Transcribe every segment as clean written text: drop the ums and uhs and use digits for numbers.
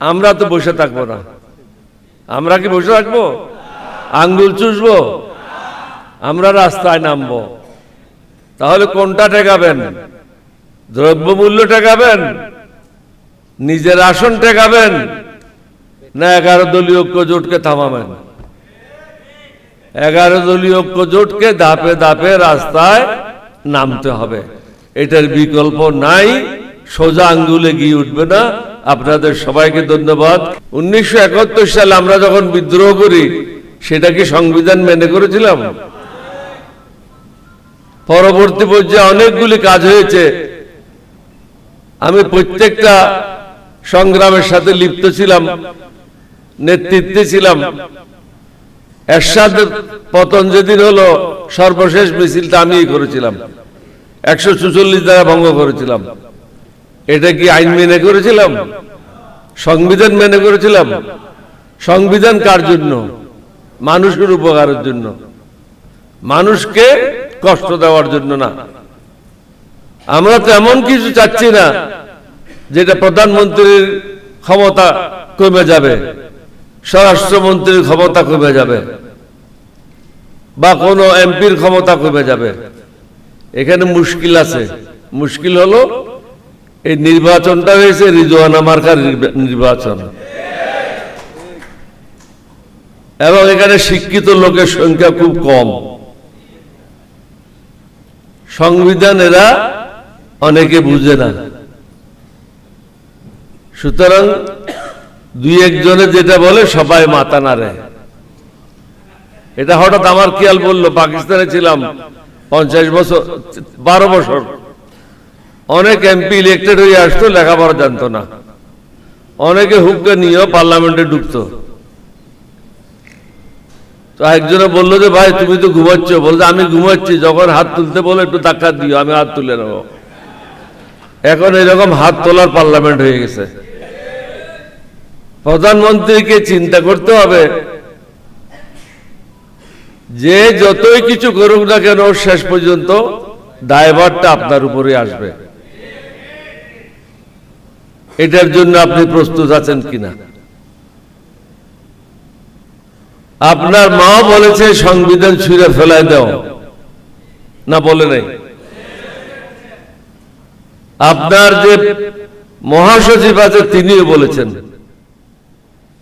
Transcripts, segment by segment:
আমরা তো বসে থাকবো না। আমরা কি বসে থাকবো? আঙ্গুল চুষবো? আমরা রাস্তায় নামবো। তাহলে কোনটা ঠেকাবেন? দ্রব্যমূল্য ঠেকাবেন, নিজের আসন ঠেকাবেন, না 11 দলীয় ঐক্য জোটকে থামাবেন? 11 দলীয় ঐক্য জোটকে ধাপে ধাপে রাস্তায় নামতে হবে, এটার বিকল্প নাই। সোজা আঙ্গুলে গিয়ে উঠবে না। আপনাদের সবাইকে ধন্যবাদ। 1971 সালে আমরা যখন বিদ্রোহ করি, সেটা কি সংবিধান মেনে করেছিলাম? পরবর্তী পর্যায়ে অনেকগুলি কাজ হয়েছে। আমি প্রত্যেকটা সংগ্রামের সাথে লিপ্ত ছিলাম, নেতৃত্বে ছিলাম। এরশাদের পতন যেদিন হলো, সর্বশেষ মিছিলটা আমিই করেছিলাম, 144 ধারা ভঙ্গ করেছিলাম। এটা কি আইন মেনে করেছিলাম? সংবিধান মেনে করেছিলাম? সংবিধান কার জন্য? মানুষের উপকারের জন্য, মানুষকে কষ্ট দেওয়ার জন্য না। আমরা তো এমন কিছু চাচ্ছি না যেটা প্রধানমন্ত্রীর ক্ষমতা কমে যাবে, স্বরাষ্ট্রমন্ত্রীর ক্ষমতা কমে যাবে, বা কোনো এমপির ক্ষমতা কমে যাবে। এখানে মুশকিল আছে। মুশকিল হলো এই নির্বাচনটা হয়েছে রিজওয়ানা মার্কার নির্বাচন, এবং এখানে শিক্ষিত লোকের সংখ্যা খুব কম। সংবিধান এরা অনেকে বুঝে না। সুতরাং দুই একজনে যেটা বলে সবাই মাথা নাড়ে। এটা হঠাৎ আমার খেয়াল বললো, পাকিস্তানে ছিলাম 50 বছর, 12 বছর। অনেক এমপি ইলেক্টেড হয়ে আসতো, লেখাপড়া জানতো না। অনেকে হুক্কা নিয়েও পার্লামেন্টে ঢুকতো। তো একজনে বললো যে ভাই তুমি তো ঘুমাচ্ছ। বলতে আমি ঘুমাচ্ছি, যখন হাত তুলতে বলে একটু ধাক্কা দিও, আমি হাত তুলে নেব। এখন এরকম হাত তোলার পার্লামেন্ট হয়ে গেছে। প্রধানমন্ত্রীকে চিন্তা করতে হবে যে যতই কিছু করুক না কেন, শেষ পর্যন্ত দায়ভারটা আপনার উপরে আসবে। এটার জন্য আপনি প্রস্তুত আছেন কিনা? আপনার মা বলেছে সংবিধান ছুঁড়ে ফেলায় দাও, না বলে নাই? আপনার যে মহাসচিব আছে তিনিও বলেছেন,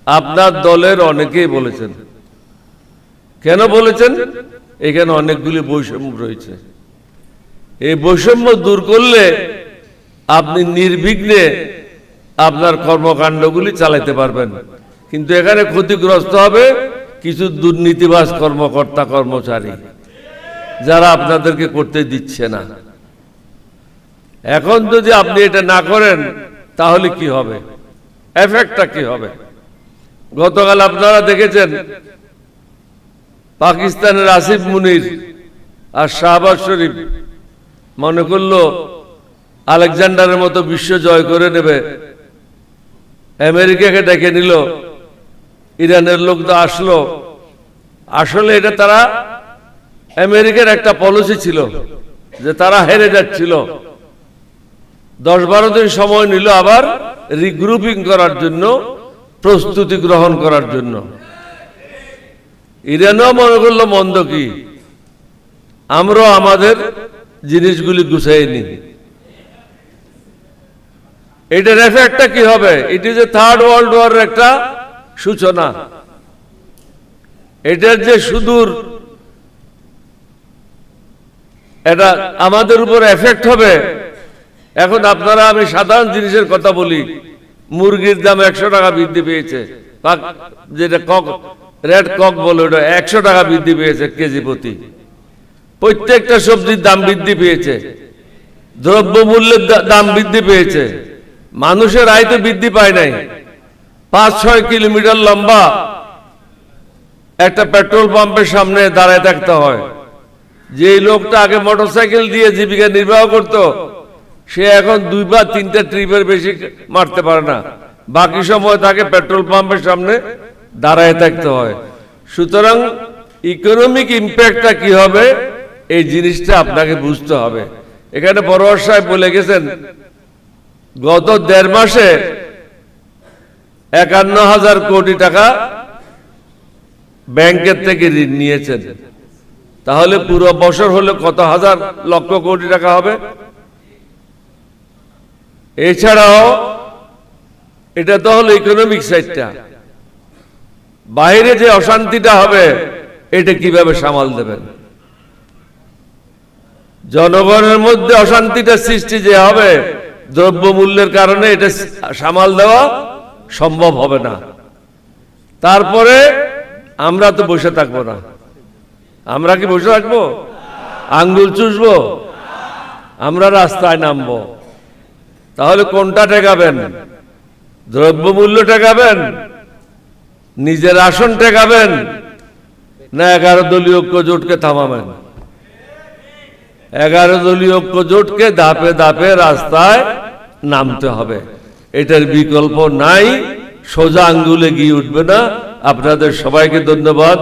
আপনার দলের অনেকেই বলেছেন। কেন বলেছেন? এখানে অনেকগুলি বৈষম্য রয়েছে। এই বৈষম্য দূর করলে আপনি নির্বিঘ্নে আপনার কর্মকাণ্ডগুলি চালাতে পারবেন। কিন্তু এখানে ক্ষতিগ্রস্ত হবে কিছু দুর্নীতিবাজ কর্মকর্তা কর্মচারী, যারা আপনাদেরকে করতে দিচ্ছে না। এখন যদি আপনি এটা না করেন, তাহলে কি হবে? এফেক্টটা কি হবে? গতকাল আপনারা দেখেছেন, পাকিস্তানের আসিফ মুনির আর শাহবাজ শরীফ মনে করলো আলেকজান্ডারের মতো বিশ্ব জয় করে নেবে। আমেরিকাকে ডেকে নিল, ইরানের লোক তো আসলো। আসলে এটা তারা, আমেরিকার একটা পলিসি ছিল যে তারা হেরে যাচ্ছিল, 10-12 দিন সময় নিল আবার রিগ্রুপিং করার জন্য, প্রস্তুতি গ্রহণ করার জন্য। ইরানও মনে করলো মন্দ কি, আমরাও আমাদের জিনিসগুলি গুছাই নি। এটার এফেক্টটা কি হবে? It is a third world ওয়ারের একটা সূচনা। এটার যে সুদূর এটা আমাদের উপর এফেক্ট হবে। এখন আপনারা, আমি সাধারণ জিনিসের কথা বলি, মুরগির দাম 100 টাকা বৃদ্ধি পেয়েছে, যেটা কক, রেড কক বলে, ওটা 100 টাকা বৃদ্ধি পেয়েছে কেজি প্রতি। প্রত্যেকটা সবজির দাম বৃদ্ধি পেয়েছে, দ্রব্যমূল্যের দাম বৃদ্ধি পেয়েছে। মানুষের আয় তো বৃদ্ধি পায় নাই। 5-6 কিলোমিটার লম্বা একটা পেট্রোল পাম্পের সামনে দাঁড়ায় থাকতে হয়। যে লোকটা আগে মোটরসাইকেল দিয়ে জীবিকা নির্বাহ করত, সে এখন 2 বা 3টা ট্রিপের বেশি মারতে পারে না। বাকি সময় তাকে পেট্রোল পাম্পের সামনে দাঁড়ায় থাকতে হয়। সুতরাং ইকোনমিক ইম্প্যাক্টটা কি হবে, এই জিনিসটা আপনাকে বুঝতে হবে। এখানে বড়োয়ার সাহেব বলে গেছেন, গত 1.5 মাসে 51,000 কোটি টাকা ব্যাংকের থেকে ঋণ নিয়েছেন, তাহলে পুরো বছর হলে কত হাজার লক্ষ কোটি টাকা হবে? এছাড়াও এটা তো হলো ইকোনমিক সাইডটা, বাইরে যে অশান্তিটা হবে এটা কিভাবে সামাল দেবেন? জনগণের মধ্যে অশান্তিটা সৃষ্টি যে হবে দ্রব্যমূল্যের কারণে, এটা সামাল দেওয়া সম্ভব হবে না। তারপরে আমরা তো বসে থাকবো না। আমরা কি বসে থাকবো? আঙ্গুল চুষবো? আমরা রাস্তায় নামবো। তাহলে কোনটা ঠেকাবেন? দ্রব্যমূল্য ঠেকাবেন, নিজের আসন ঠেকাবেন, না 11 দলীয় ঐক্য জোটকে থামাবেন? 11 দলীয় ঐক্য জোটকে ধাপে ধাপে রাস্তায় নামতে হবে, এটার বিকল্প নাই। সোজা আঙ্গুলে গিয়ে উঠবে না। আপনাদের সবাইকে ধন্যবাদ।